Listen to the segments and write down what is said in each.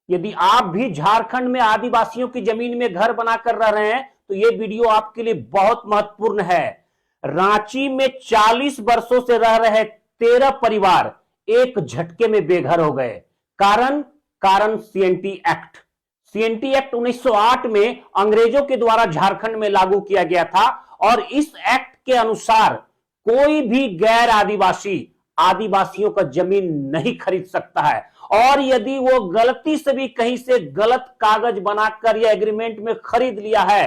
यदि आप भी झारखंड में आदिवासियों की जमीन में घर बनाकर रह रहे हैं तो यह वीडियो आपके लिए बहुत महत्वपूर्ण है। रांची में 40 वर्षों से रह रहे 13 परिवार एक झटके में बेघर हो गए। कारण सीएनटी एक्ट। सीएनटी एक्ट 1908 में अंग्रेजों के द्वारा झारखंड में लागू किया गया था और इस एक्ट के अनुसार कोई भी गैर आदिवासी आदिवासियों का जमीन नहीं खरीद सकता है, और यदि वो गलती से भी कहीं से गलत कागज बनाकर या एग्रीमेंट में खरीद लिया है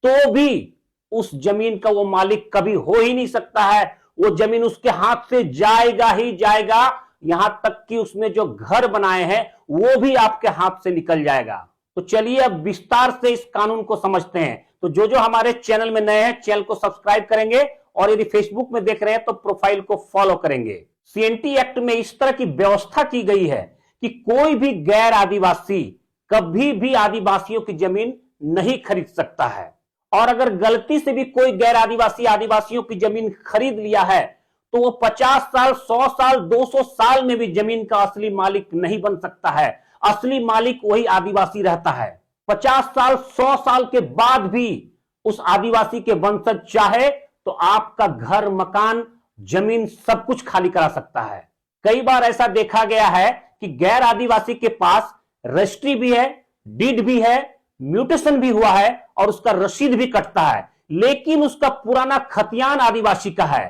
तो भी उस जमीन का वो मालिक कभी हो ही नहीं सकता है। वो जमीन उसके हाथ से जाएगा ही जाएगा, यहां तक कि उसमें जो घर बनाए हैं वो भी आपके हाथ से निकल जाएगा। तो चलिए अब विस्तार से इस कानून को समझते हैं। तो जो जो हमारे चैनल में नए हैं चैनल को सब्सक्राइब करेंगे, और यदि फेसबुक में देख रहे हैं तो प्रोफाइल को फॉलो करेंगे। सीएनटी एक्ट में इस तरह की व्यवस्था की गई है कि कोई भी गैर आदिवासी कभी भी आदिवासियों की जमीन नहीं खरीद सकता है, और अगर गलती से भी कोई गैर आदिवासी आदिवासियों की जमीन खरीद लिया है तो वो 50 साल, 100 साल, 200 साल में भी जमीन का असली मालिक नहीं बन सकता है। असली मालिक वही आदिवासी रहता है। 50 साल, 100 साल के बाद भी उस आदिवासी के वंशज चाहे तो आपका घर, मकान, जमीन सब कुछ खाली करा सकता है। कई बार ऐसा देखा गया है कि गैर आदिवासी के पास रजिस्ट्री भी है, डीड भी है, म्यूटेशन भी हुआ है और उसका रसीद भी कटता है, लेकिन उसका पुराना खतियान आदिवासी का है,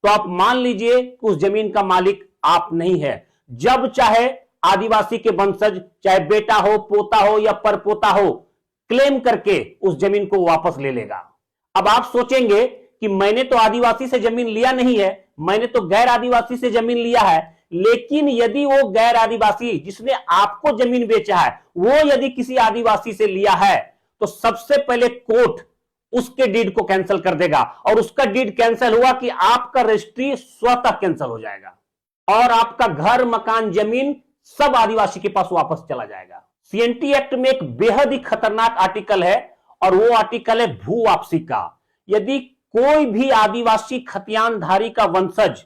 तो आप मान लीजिए कि उस जमीन का मालिक आप नहीं है। जब चाहे आदिवासी के वंशज, चाहे बेटा हो, पोता हो या परपोता हो, क्लेम करके उस जमीन को वापस ले लेगा। अब आप सोचेंगे कि मैंने तो आदिवासी से जमीन लिया नहीं है, मैंने तो गैर आदिवासी से जमीन लिया है। लेकिन यदि वो गैर आदिवासी जिसने आपको जमीन बेचा है वो यदि किसी आदिवासी से लिया है तो सबसे पहले कोर्ट उसके डीड को कैंसिल कर देगा, और उसका डीड कैंसिल हुआ कि आपका रजिस्ट्री स्वतः कैंसिल हो जाएगा और आपका घर, मकान, जमीन सब आदिवासी के पास वापस चला जाएगा। सीएनटी एक्ट में एक बेहद ही खतरनाक आर्टिकल है और वो आर्टिकल है भू वापसी का। यदि कोई भी आदिवासी खतियानधारी का वंशज,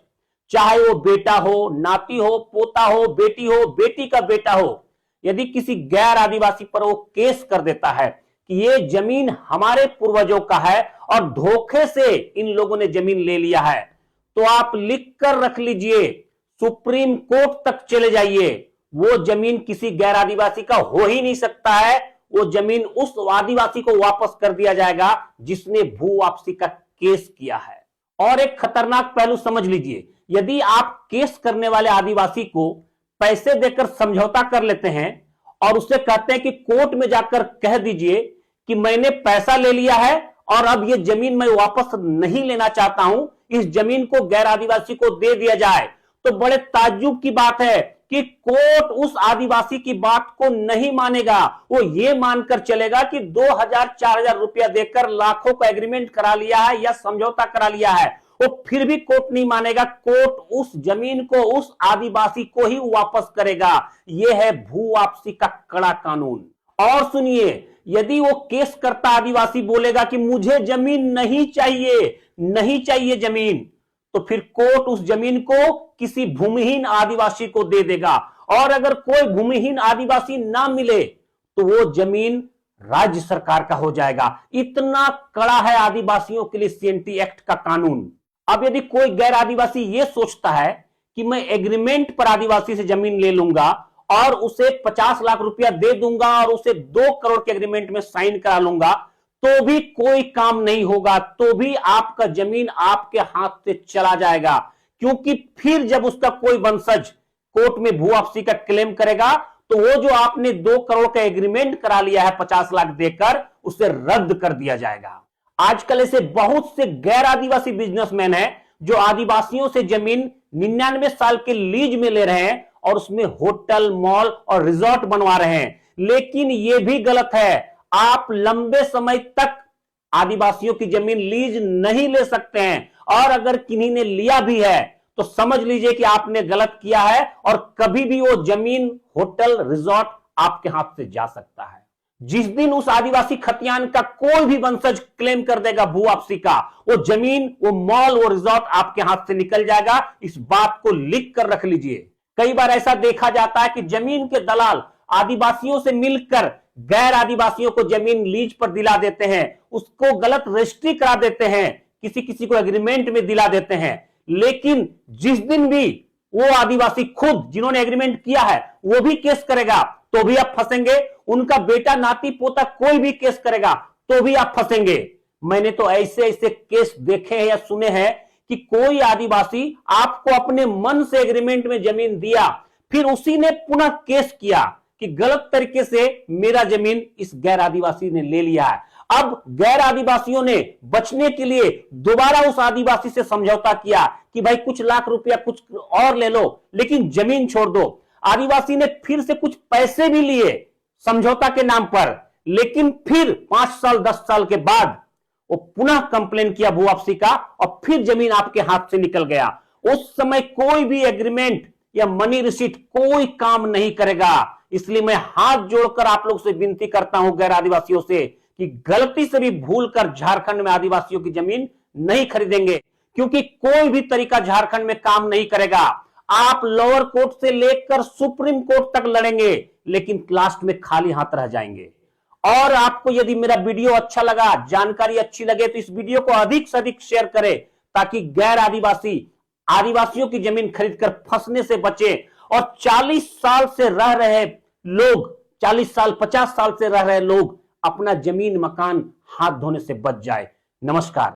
चाहे वो बेटा हो, नाती हो, पोता हो, बेटी हो, बेटी का बेटा हो, यदि किसी गैर आदिवासी पर वो केस कर देता है कि ये जमीन हमारे पूर्वजों का है और धोखे से इन लोगों ने जमीन ले लिया है, तो आप लिख कर रख लीजिए, सुप्रीम कोर्ट तक चले जाइए, वो जमीन किसी गैर आदिवासी का हो ही नहीं सकता है। वो जमीन उस आदिवासी को वापस कर दिया जाएगा जिसने भू वापसी का केस किया है। और एक खतरनाक पहलू समझ लीजिए, यदि आप केस करने वाले आदिवासी को पैसे देकर समझौता कर लेते हैं और उससे कहते हैं कि कोर्ट में जाकर कह दीजिए कि मैंने पैसा ले लिया है और अब ये जमीन मैं वापस नहीं लेना चाहता हूं, इस जमीन को गैर आदिवासी को दे दिया जाए, तो बड़े ताज्जुब की बात है कि कोर्ट उस आदिवासी की बात को नहीं मानेगा। वो ये मानकर चलेगा कि 2000-4000 रुपया देकर लाखों का एग्रीमेंट करा लिया है या समझौता करा लिया है, वो फिर भी कोर्ट नहीं मानेगा। कोर्ट उस जमीन को उस आदिवासी को ही वापस करेगा। यह है भू वापसी का कड़ा कानून। और सुनिए, यदि वो केस करता आदिवासी बोलेगा कि मुझे जमीन नहीं चाहिए, नहीं चाहिए जमीन, तो फिर कोर्ट उस जमीन को किसी भूमिहीन आदिवासी को दे देगा, और अगर कोई भूमिहीन आदिवासी ना मिले तो वो जमीन राज्य सरकार का हो जाएगा। इतना कड़ा है आदिवासियों के लिए सीएनटी एक्ट का कानून। अब यदि कोई गैर आदिवासी ये सोचता है कि मैं एग्रीमेंट पर आदिवासी से जमीन ले लूंगा और उसे 50 लाख रुपया दे दूंगा और उसे 2 करोड़ के एग्रीमेंट में साइन करा लूंगा, तो भी कोई काम नहीं होगा, तो भी आपका जमीन आपके हाथ से चला जाएगा। क्योंकि फिर जब उसका कोई वंशज कोर्ट में भू वापसी का क्लेम करेगा तो वो जो आपने 2 करोड़ का एग्रीमेंट करा लिया है 50 लाख देकर, उसे रद्द कर दिया जाएगा। आजकल ऐसे बहुत से गैर आदिवासी बिजनेसमैन हैं जो आदिवासियों से जमीन 99 साल के लीज में ले रहे हैं और उसमें होटल, मॉल और रिजॉर्ट बनवा रहे हैं। लेकिन यह भी गलत है, आप लंबे समय तक आदिवासियों की जमीन लीज नहीं ले सकते हैं, और अगर किन्हीं ने लिया भी है तो समझ लीजिए कि आपने गलत किया है और कभी भी वो जमीन, होटल, रिजॉर्ट आपके हाथ से जा सकता है। जिस दिन उस आदिवासी खतियान का कोई भी वंशज क्लेम कर देगा भू वापसी का, वो जमीन, वो मॉल, वो रिजॉर्ट आपके हाथ से निकल जाएगा। इस बात को लिख कर रख लीजिए। कई बार ऐसा देखा जाता है कि जमीन के दलाल आदिवासियों से मिलकर गैर आदिवासियों को जमीन लीज पर दिला देते हैं, उसको गलत रजिस्ट्री करा देते हैं, किसी किसी को एग्रीमेंट में दिला देते हैं। लेकिन जिस दिन भी वो आदिवासी खुद जिन्होंने एग्रीमेंट किया है वो भी केस करेगा तो भी आप फंसेंगे, उनका बेटा नाती पोता कोई भी केस करेगा तो भी आप फंसेंगे। मैंने तो ऐसे ऐसे केस देखे हैं या सुने हैं कि कोई आदिवासी आपको अपने मन से एग्रीमेंट में जमीन दिया, फिर उसी ने पुनः केस किया कि गलत तरीके से मेरा जमीन इस गैर आदिवासी ने ले लिया है। अब गैर आदिवासियों ने बचने के लिए दोबारा उस आदिवासी से समझौता किया कि भाई कुछ लाख रुपया कुछ और ले लो, लेकिन जमीन छोड़ दो। आदिवासी ने फिर से कुछ पैसे भी लिए समझौता के नाम पर, लेकिन फिर 5 साल 10 साल के बाद वो पुनः कंप्लेन किया भू वापसी का और फिर जमीन आपके हाथ से निकल गया। उस समय कोई भी एग्रीमेंट या मनी रिसीट कोई काम नहीं करेगा। इसलिए मैं हाथ जोड़कर आप लोग से विनती करता हूं गैर आदिवासियों से कि गलती से भी भूलकर झारखंड में आदिवासियों की जमीन नहीं खरीदेंगे, क्योंकि कोई भी तरीका झारखंड में काम नहीं करेगा। आप लोअर कोर्ट से लेकर सुप्रीम कोर्ट तक लड़ेंगे, लेकिन लास्ट में खाली हाथ रह जाएंगे। और आपको यदि मेरा वीडियो अच्छा लगा, जानकारी अच्छी लगे, तो इस वीडियो को अधिक से अधिक शेयर करें ताकि गैर आदिवासी आदिवासियों की जमीन खरीदकर फंसने से बचे और 40 साल से रह रहे लोग, 40 साल 50 साल से रह रहे लोग अपना जमीन मकान हाथ धोने से बच जाए। नमस्कार।